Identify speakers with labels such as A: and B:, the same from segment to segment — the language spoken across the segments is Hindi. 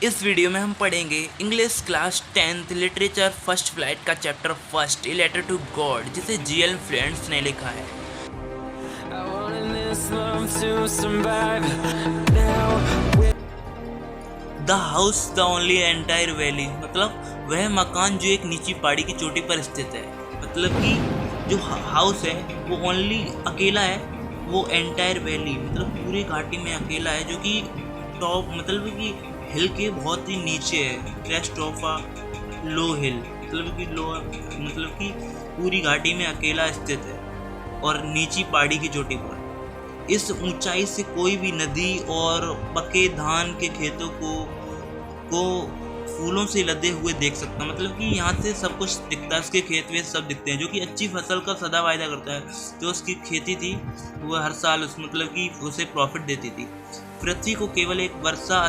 A: इस वीडियो में हम पढ़ेंगे English class 10th literature first flight का chapter first a letter to God, जिसे जीएल फ्रेंड्स ने लिखा है। The house the only entire valley, मतलब वह मकान जो एक नीची पहाड़ी की चोटी पर स्थित है। मतलब कि जो हाउस है वो ओनली अकेला है, वो एंटायर वैली मतलब पूरी घाटी में अकेला है, जो कि टॉप मतलब कि हिल के बहुत ही नीचे है। क्रेस्ट ऑफ अ लो हिल मतलब कि पूरी घाटी में अकेला स्थित है और नीची पहाड़ी की चोटी पर। इस ऊंचाई से कोई भी नदी और पके धान के खेतों को फूलों से लदे हुए देख सकता। मतलब कि यहाँ से सब कुछ दिखता है, उसके खेत वे सब दिखते हैं, जो कि अच्छी फसल का सदा वायदा करता है। जो उसकी खेती थी वो हर साल मतलब कि उसे प्रॉफिट देती थी। पृथ्वी को केवल एक वर्षा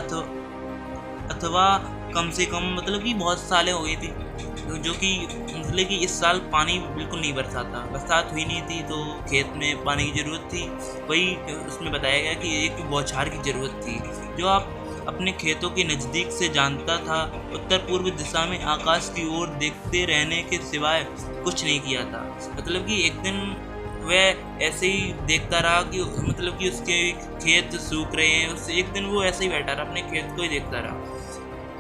A: अथवा कम से कम मतलब कि बहुत सालें हो गई थी, जो कि मतलब कि इस साल पानी बिल्कुल नहीं बरसा था, बरसात हुई नहीं थी, तो खेत में पानी की ज़रूरत थी। वही उसमें बताया गया कि एक बौछार की ज़रूरत थी, जो आप अपने खेतों के नज़दीक से जानता था। उत्तर पूर्व दिशा में आकाश की ओर देखते रहने के सिवाय कुछ नहीं किया था। मतलब कि एक दिन वह ऐसे ही देखता रहा कि मतलब कि उसके खेत सूख रहे हैं, उससे एक दिन वो ऐसे ही बैठा रहा, अपने खेत को ही देखता रहा।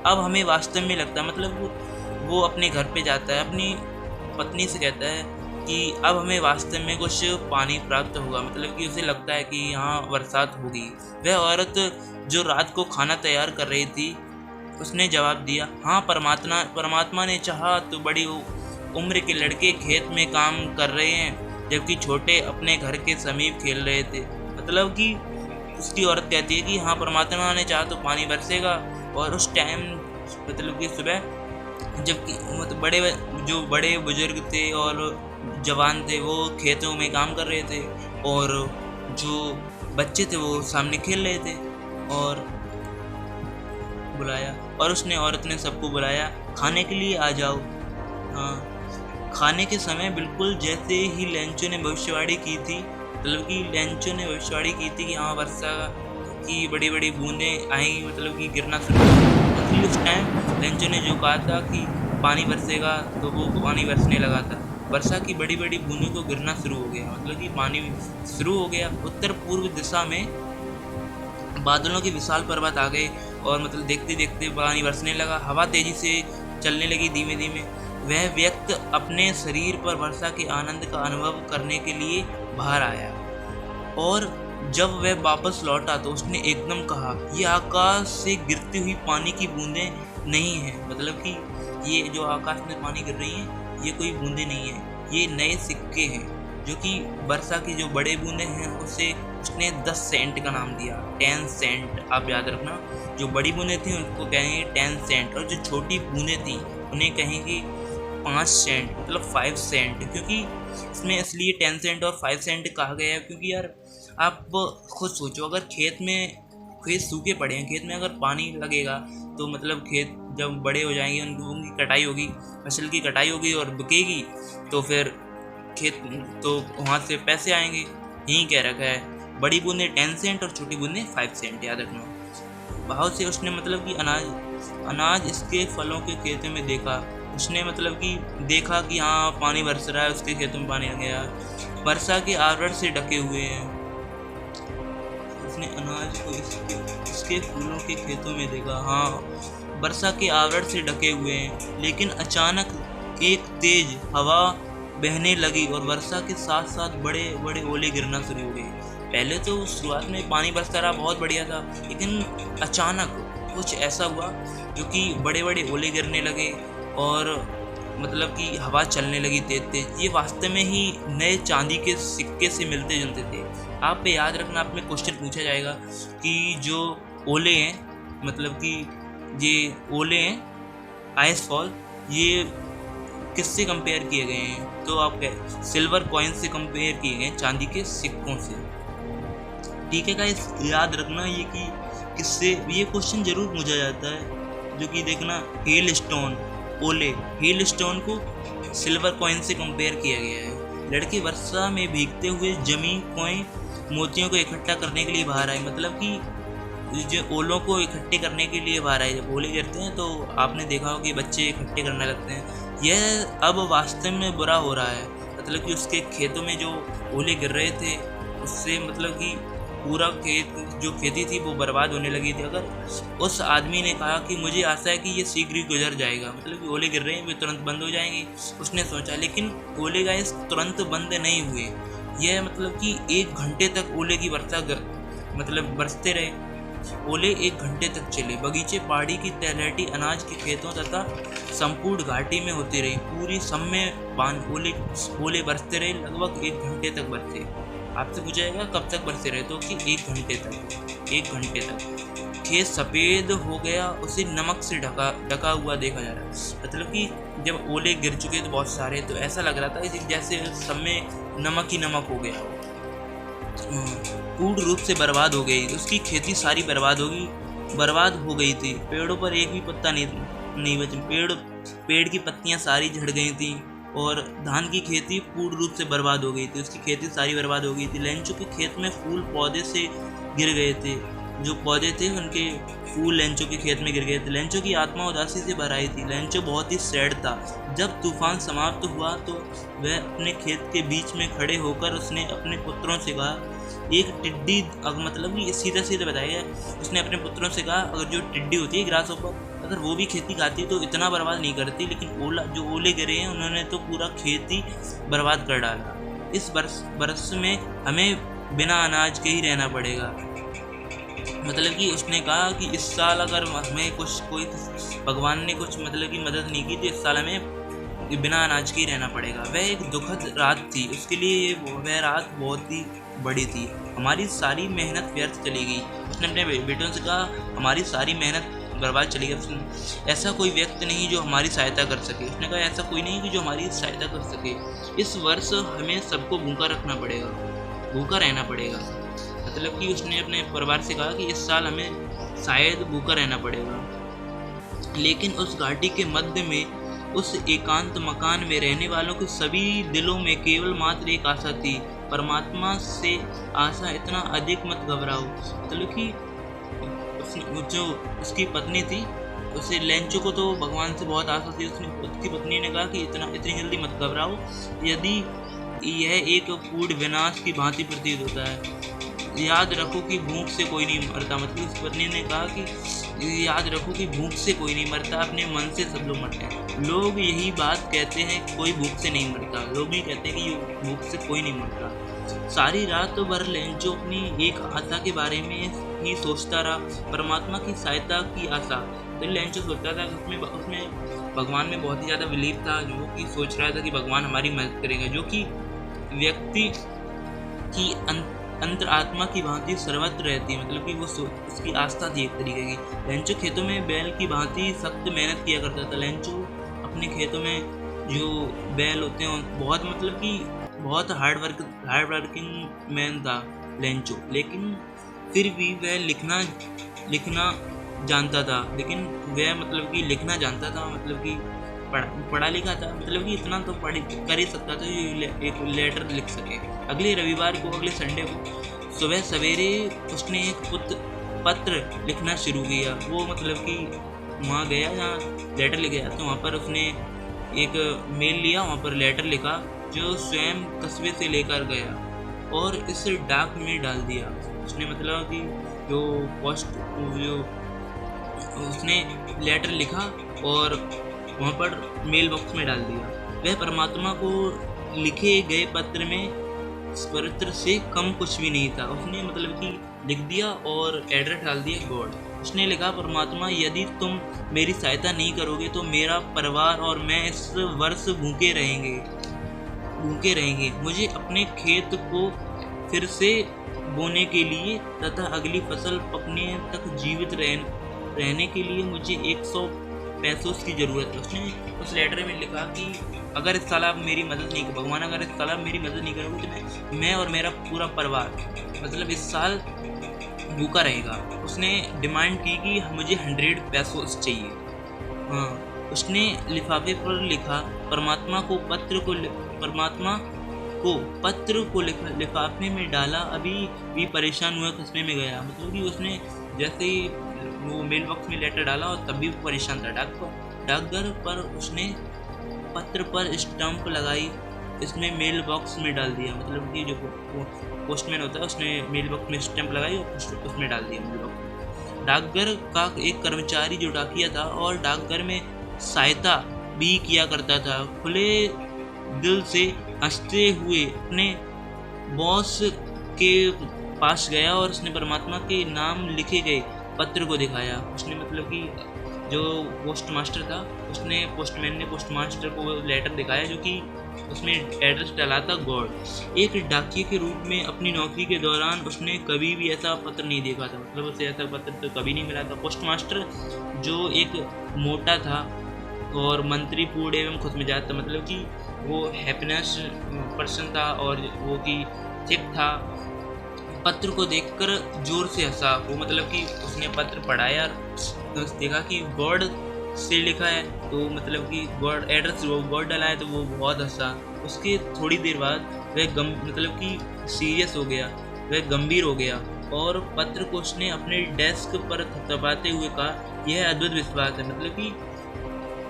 A: अब हमें वास्तव में लगता है, मतलब वो अपने घर पे जाता है, अपनी पत्नी से कहता है कि अब हमें वास्तव में कुछ पानी प्राप्त होगा। मतलब कि उसे लगता है कि यहाँ बरसात होगी। वह औरत जो रात को खाना तैयार कर रही थी, उसने जवाब दिया, हाँ, परमात्मा ने चाहा तो बड़ी उम्र के लड़के खेत में काम कर रहे हैं, जबकि छोटे अपने घर के समीप खेल रहे थे। मतलब कि उसकी औरत कहती है कि हाँ, परमात्मा ने चाहा तो पानी बरसेगा। और उस टाइम मतलब कि सुबह जबकि मतलब बड़े बुजुर्ग थे और जवान थे, वो खेतों में काम कर रहे थे, और जो बच्चे थे वो सामने खेल रहे थे। और बुलाया, और उसने औरत ने सबको बुलाया, खाने के लिए आ जाओ। हाँ, खाने के समय बिल्कुल जैसे ही लेंचो ने भविष्यवाणी की थी, मतलब कि लेंचो ने भविष्यवाणी की थी कि हाँ, वर्षा की बड़ी बड़ी बूंदें आएंगी, मतलब कि गिरना शुरू होगी। उस टाइम लेंचो ने जो कहा था कि पानी बरसेगा, तो वो पानी बरसने लगा था। वर्षा की बड़ी बड़ी बूंदों को गिरना शुरू हो गया, मतलब कि पानी शुरू हो गया। उत्तर पूर्व दिशा में बादलों के विशाल पर्वत आ गए, और मतलब देखते देखते पानी बरसने लगा। हवा तेजी से चलने लगी, धीमे धीमे। वह व्यक्ति अपने शरीर पर वर्षा के आनंद का अनुभव करने के लिए बाहर आया, और जब वह वापस लौटा तो उसने एकदम कहा, ये आकाश से गिरती हुई पानी की बूंदें नहीं हैं। मतलब कि ये जो आकाश में पानी गिर रही हैं, ये कोई बूंदें नहीं हैं, ये नए सिक्के हैं। जो कि वर्षा की जो बड़े बूंदें हैं उसे उसने 10 सेंट का नाम दिया, 10 सेंट। आप याद रखना, जो बड़ी बूंदें थी उनको कहेंगे 10 सेंट, और जो छोटी बूंदें थी उन्हें कहेंगे 5 सेंट, मतलब 5 सेंट। क्योंकि इसमें इसलिए 10 सेंट और 5 सेंट कहा गया है, क्योंकि यार आप खुद सोचो, अगर खेत सूखे पड़े हैं, खेत में अगर पानी लगेगा तो मतलब खेत जब बड़े हो जाएंगे, उनकी कटाई होगी, फसल की कटाई होगी और बिकेगी, तो फिर खेत तो वहाँ से पैसे आएंगे। यही कह रखा है, बड़ी बूंदें 10 सेंट और छोटी बूंदें 5 सेंट, याद रखना। भाव से उसने मतलब कि अनाज इसके फलों के खेतों में देखा। उसने मतलब कि देखा कि हाँ, पानी बरस रहा है, उसके खेतों में पानी लग गया, वर्षा के आवरण से ढके हुए हैं। उसने अनाज को इसके फूलों के खेतों में देखा, हाँ, वर्षा के आवरण से ढके हुए हैं। लेकिन अचानक एक तेज हवा बहने लगी और वर्षा के साथ साथ बड़े बड़े ओले गिरना शुरू हो गए। पहले तो शुरुआत में पानी बरसता रहा, बहुत बढ़िया था, लेकिन अचानक कुछ ऐसा हुआ जो कि बड़े बड़े ओले गिरने लगे, और मतलब कि हवा चलने लगी तेज तेज। ये वास्तव में ही नए चांदी के सिक्के से मिलते जुलते थे। आप पे याद रखना, आप में क्वेश्चन पूछा जाएगा कि जो ओले हैं, मतलब कि ये ओले हैं, आइस फॉल, ये किससे कंपेयर किए गए हैं? तो आप सिल्वर कॉइन से कंपेयर किए गए, चांदी के सिक्कों से। ठीक है गाइस, याद रखना ये कि किससे, ये क्वेश्चन जरूर पूछा जाता है। जो कि देखना, हेल स्टोन, ओले, हेल स्टोन को सिल्वर कॉइन से कंपेयर किया गया है। लड़के वर्षा में भीगते हुए जमी कॉइन मोतियों को इकट्ठा करने के लिए बाहर आए। मतलब कि जो ओलों को इकट्ठे करने के लिए बाहर आए। जब ओले गिरते हैं तो आपने देखा हो कि बच्चे इकट्ठे करने लगते हैं। यह अब वास्तव में बुरा हो रहा है। मतलब कि उसके खेतों में जो ओले गिर रहे थे उससे मतलब कि पूरा खेत जो खेती थी वो बर्बाद होने लगी थी। अगर उस आदमी ने कहा कि मुझे आशा है कि ये शीघ्र ही गुजर जाएगा, मतलब कि ओले गिर रहे हैं वे तुरंत बंद हो जाएंगे, उसने सोचा। लेकिन ओले गाइस तुरंत बंद नहीं हुए। यह मतलब कि 1 घंटे तक ओले की वर्षा मतलब बरसते रहे। ओले 1 घंटे तक चले। बगीचे, पहाड़ी की तलहटी, अनाज के खेतों तथा संपूर्ण घाटी में होती रही। पूरी सब में ओले बरसते रहे। लगभग 1 घंटे तक बरसे। आपसे पूछा जाएगा कब तक बरसे रहे, तो कि 1 घंटे तक। 1 घंटे तक खेत सफ़ेद हो गया, उसे नमक से ढका हुआ देखा जा रहा है। मतलब कि जब ओले गिर चुके तो बहुत सारे, तो ऐसा लग रहा था जैसे सब में नमक ही नमक हो गया हो। पूर्ण रूप से बर्बाद हो गई। उसकी खेती सारी बर्बाद हो गई थी। पेड़ों पर एक भी पत्ता नहीं बचा। पेड़ की पत्तियां सारी झड़ गई थी और धान की खेती पूर्ण रूप से बर्बाद हो गई थी। उसकी खेती सारी बर्बाद हो गई थी। लेंचो के खेत में फूल पौधे से गिर गए थे। जो पौधे थे उनके फूल लेंचो के खेत में गिर गए थे। लेंचो की आत्मा उदासी से भर आई थी। लेंचो बहुत ही सैड था। जब तूफान समाप्त हुआ तो वह अपने खेत के बीच में खड़े होकर उसने अपने पुत्रों से कहा, एक टिड्डी, मतलब कि सीधा सीधा बताया, उसने अपने पुत्रों से कहा अगर जो टिड्डी होती है ग्रास ऊपर, अगर वो भी खेती खाती तो इतना बर्बाद नहीं करती, लेकिन जो ओले गिरे हैं उन्होंने तो पूरा खेती बर्बाद कर डाला। इस बरस में हमें बिना अनाज के ही रहना पड़ेगा। मतलब कि उसने कहा कि इस साल अगर हमें कोई भगवान ने कुछ मतलब की मदद नहीं की तो इस साल हमें बिना अनाज के ही रहना पड़ेगा। वह एक दुखद रात थी। उसके लिए वह रात बहुत ही बड़ी थी। हमारी सारी मेहनत व्यर्थ चली गई। उसने अपने बेटों से कहा हमारी सारी मेहनत बर्बाद चली गई। ऐसा कोई व्यक्ति नहीं जो हमारी सहायता कर सके। उसने कहा ऐसा कोई नहीं कि जो हमारी सहायता कर सके। इस वर्ष हमें सबको भूखा रहना पड़ेगा। मतलब कि उसने अपने परिवार से कहा कि इस साल हमें शायद भूखा रहना पड़ेगा। लेकिन उस घाटी के मध्य में, उस एकांत मकान में रहने वालों के सभी दिलों में केवल मात्र एक आशा थी, परमात्मा से आशा। इतना अधिक मत घबराओ। मतलब कि जो उसकी पत्नी थी, उसे लेंचो को तो भगवान से बहुत आशा थी। उसकी पत्नी ने कहा कि इतनी जल्दी मत घबराओ, यदि यह एक पूर्ण विनाश की भांति प्रतीत होता है। याद रखो कि भूख से कोई नहीं मरता। मतलब उसकी पत्नी ने कहा कि याद रखो कि भूख से कोई नहीं मरता, अपने मन से सब लोग मरते हैं। लोग यही बात कहते हैं कोई भूख से नहीं मरता। लोग भी कहते हैं कि भूख से कोई नहीं मरता। सारी रात भर लेंचो अपनी एक आशा के बारे में ही सोचता रहा, परमात्मा की सहायता की आशा। तो लेंचो सोचता था कि उसमें भगवान में बहुत ही ज़्यादा बिलीव था, जो कि सोच रहा था कि भगवान हमारी मदद करेगा, जो कि व्यक्ति की अंतर आत्मा की भांति सर्वत्र रहती है। मतलब कि वो उसकी आस्था थी एक तरीके की। लेंचो खेतों में बैल की भांति सख्त मेहनत किया करता था। लेंचो अपने खेतों में जो बैल होते हैं बहुत मतलब कि बहुत हार्ड वर्किंग मैन था लेंचो। लेकिन फिर भी वह लिखना जानता था। लेकिन वह मतलब कि लिखना जानता था, मतलब कि पढ़ा लिखा था। मतलब कि इतना तो कर ही सकता था एक लेटर लिख सके। अगले संडे को सुबह सवेरे उसने एक पत्र लिखना शुरू किया। वो मतलब कि वहाँ गया जहाँ लेटर लिख गया, तो वहाँ पर उसने एक मेल लिया, वहाँ पर लेटर लिखा जो स्वयं कस्बे से लेकर गया और इस डाक में डाल दिया। उसने मतलब कि उसने लेटर लिखा और वहाँ पर मेल बॉक्स में डाल दिया। वह परमात्मा को लिखे गए पत्र से कम कुछ भी नहीं था। उसने मतलब कि लिख दिया और एड्रेस डाल दिया गॉड। उसने लिखा परमात्मा, यदि तुम मेरी सहायता नहीं करोगे तो मेरा परिवार और मैं इस वर्ष भूखे रहेंगे। मुझे अपने खेत को फिर से बोने के लिए तथा अगली फसल पकने तक जीवित रहने के लिए मुझे 100 पैसों की ज़रूरत है। उसने उस लेटर में लिखा कि अगर इस साल आप मेरी मदद नहीं करोगे, भगवान अगर इस साल आप मेरी मदद नहीं करोगे तो मैं और मेरा पूरा परिवार मतलब इस साल भूखा रहेगा। उसने डिमांड की कि मुझे 100 पैसों चाहिए। हाँ, उसने लिफाफे पर लिखा परमात्मा को पत्र को लिफाफे में डाला। अभी भी परेशान हुआ कस्बे में गया। मतलब कि उसने जैसे ही वो मेल बॉक्स में लेटर डाला और तब भी वो परेशान था। डाकघर पर उसने पत्र पर स्टाम्प लगाई, इसने मेल बॉक्स में डाल दिया। मतलब कि जो पोस्टमैन होता है उसने मेल बॉक्स में स्टैंप लगाई और उसमें डाल दिया मेल बॉक्स। डाकघर का एक कर्मचारी जो डाकिया था और डाकघर में सहायता भी किया करता था, खुले दिल से हंसते हुए अपने बॉस के पास गया और उसने परमात्मा के नाम लिखे गए पत्र को दिखाया। उसने मतलब कि जो पोस्ट मास्टर था उसने पोस्टमैन ने पोस्ट मास्टर को वो लेटर दिखाया जो कि उसमें एड्रेस डाला था गॉड। एक डाकिये के रूप में अपनी नौकरी के दौरान उसने कभी भी ऐसा पत्र नहीं देखा था, मतलब उसे ऐसा पत्र तो कभी नहीं मिला था। पोस्ट मास्टर जो एक मोटा था और मंत्री पूर्ण एवं खुशमिजाज था, मतलब कि वो हैप्पीनेस पर्सन था और वो कि थिक था। पत्र को देखकर जोर से हंसा वो, मतलब कि उसने पत्र पढ़ाया तो देखा कि गॉड से लिखा है, तो मतलब कि गॉड एड्रेस वो गॉड डाला है, तो वो बहुत हंसा। उसके थोड़ी देर बाद वह मतलब कि सीरियस हो गया, वह गंभीर हो गया और पत्र को उसने अपने डेस्क पर थपथपाते हुए कहा, यह अद्भुत विश्वास है। मतलब कि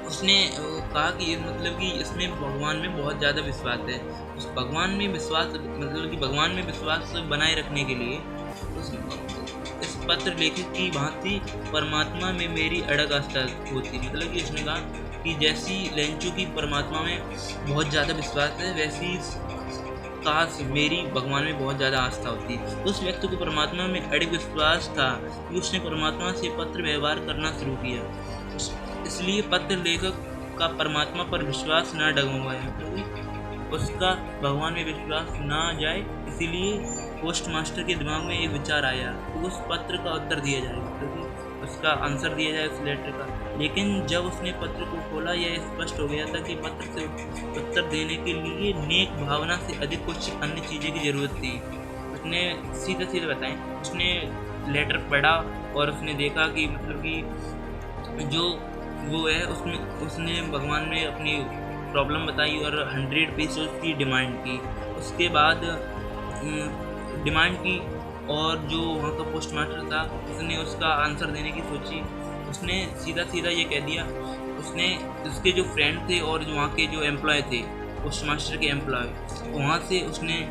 A: उसने कहा कि मतलब कि इसमें भगवान में बहुत ज़्यादा विश्वास है। उस भगवान में विश्वास मतलब कि भगवान में विश्वास बनाए रखने के लिए इस पत्र लेखक की भांति परमात्मा में मेरी अड़ग आस्था होती। मतलब कि उसने कहा कि जैसी लेंचो की परमात्मा में बहुत ज़्यादा विश्वास है, वैसी काश मेरी भगवान में बहुत ज़्यादा आस्था होती। उस व्यक्ति को परमात्मा में अड़ग विश्वास था कि उसने परमात्मा से पत्र व्यवहार करना शुरू किया। इसलिए पत्र लेखक का परमात्मा पर विश्वास न डगमगाए, क्योंकि उसका भगवान में विश्वास ना जाए, इसीलिए पोस्ट मास्टर के दिमाग में एक विचार आया कि उस पत्र का उत्तर दिया जाए, क्योंकि उसका आंसर दिया जाए उस लेटर का। लेकिन जब उसने पत्र को खोला यह स्पष्ट हो गया था कि पत्र से उत्तर देने के लिए नेक भावना से अधिक कुछ अन्य चीज़ें की ज़रूरत थी। उसने सीधे बताएं, उसने लेटर पढ़ा और उसने देखा कि मतलब कि जो वो है उसने भगवान में अपनी प्रॉब्लम बताई और 100 पेसोस की डिमांड की। उसके बाद डिमांड की और जो वहाँ का पोस्ट मास्टर था उसने उसका आंसर देने की सोची। उसने सीधा ये कह दिया, उसने उसके जो फ्रेंड थे और जो वहाँ के जो एम्प्लॉय थे पोस्ट मास्टर के एम्प्लॉय, वहाँ से उसने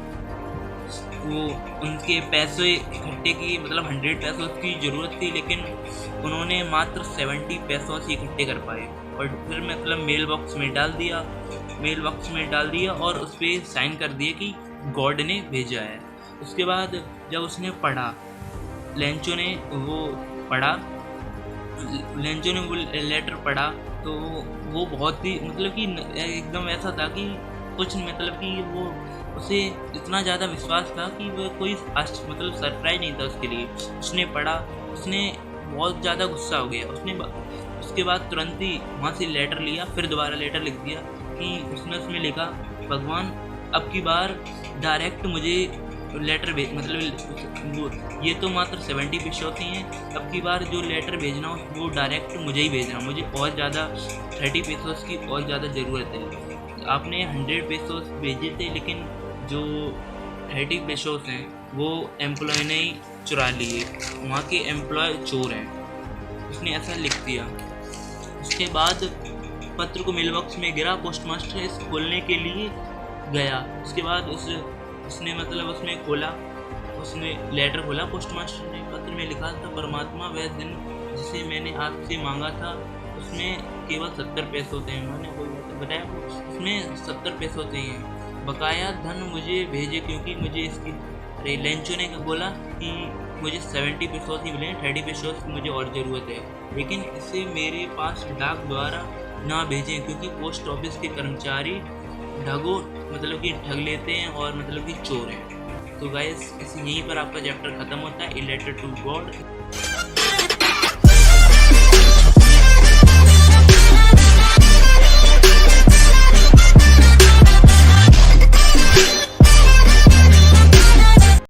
A: वो उनके पैसे इकट्ठे किए। मतलब 100 पैसों की ज़रूरत थी, लेकिन उन्होंने मात्र 70 पैसों से इकट्ठे कर पाए और फिर मतलब मेल बॉक्स में डाल दिया और उस पर साइन कर दिए कि गॉड ने भेजा है। उसके बाद जब उसने पढ़ा, लेंचो ने वो लेटर पढ़ा, तो वो बहुत ही मतलब कि एकदम ऐसा था कि कुछ मतलब कि वो उसे इतना ज़्यादा विश्वास था कि वो कोई मतलब सरप्राइज नहीं था उसके लिए। उसने पढ़ा, उसने बहुत ज़्यादा गुस्सा हो गया। उसके बाद तुरंत ही वहाँ से लेटर लिया, फिर दोबारा लेटर लिख दिया कि उसमें लिखा, भगवान अब की बार डायरेक्ट मुझे लेटर भेज, मतलब वो ये तो मात्र 70 पेसों ही हैं, अब की बार जो लेटर भेजना हो वो डायरेक्ट मुझे ही भेजना, मुझे और ज़्यादा 30 पेसों की और ज़्यादा ज़रूरत है। आपने 100 पेसों भेजे थे, लेकिन जो 30 पेसों हैं वो एम्प्लॉय ने ही चुरा लिए, वहाँ के एम्प्लॉय चोर हैं। उसने ऐसा लिख दिया। उसके बाद पत्र को मेल बॉक्स में गिरा, पोस्ट मास्टर इस खोलने के लिए गया। उसके बाद उसने मतलब उसमें खोला, उसने लेटर खोला। पोस्ट मास्टर ने पत्र में लिखा था, परमात्मा वह दिन जिसे मैंने आपसे मांगा था उसमें केवल 70 पैसे होते हैं। मैंने बताया उसमें 70 पैसे होते हैं, बकाया धन मुझे भेजे क्योंकि मुझे इसकी लेंचो ने बोला कि मुझे 70 पैसों ही मिले, 30 पैसों की मुझे और ज़रूरत है, लेकिन इसे मेरे पास डाक द्वारा ना भेजें क्योंकि पोस्ट ऑफिस के कर्मचारी मतलब कि ठग लेते हैं और मतलब कि चोर हैं। तो गाइस यहीं पर आपका चैप्टर ख़त्म होता है, ए लेटर टू गॉड।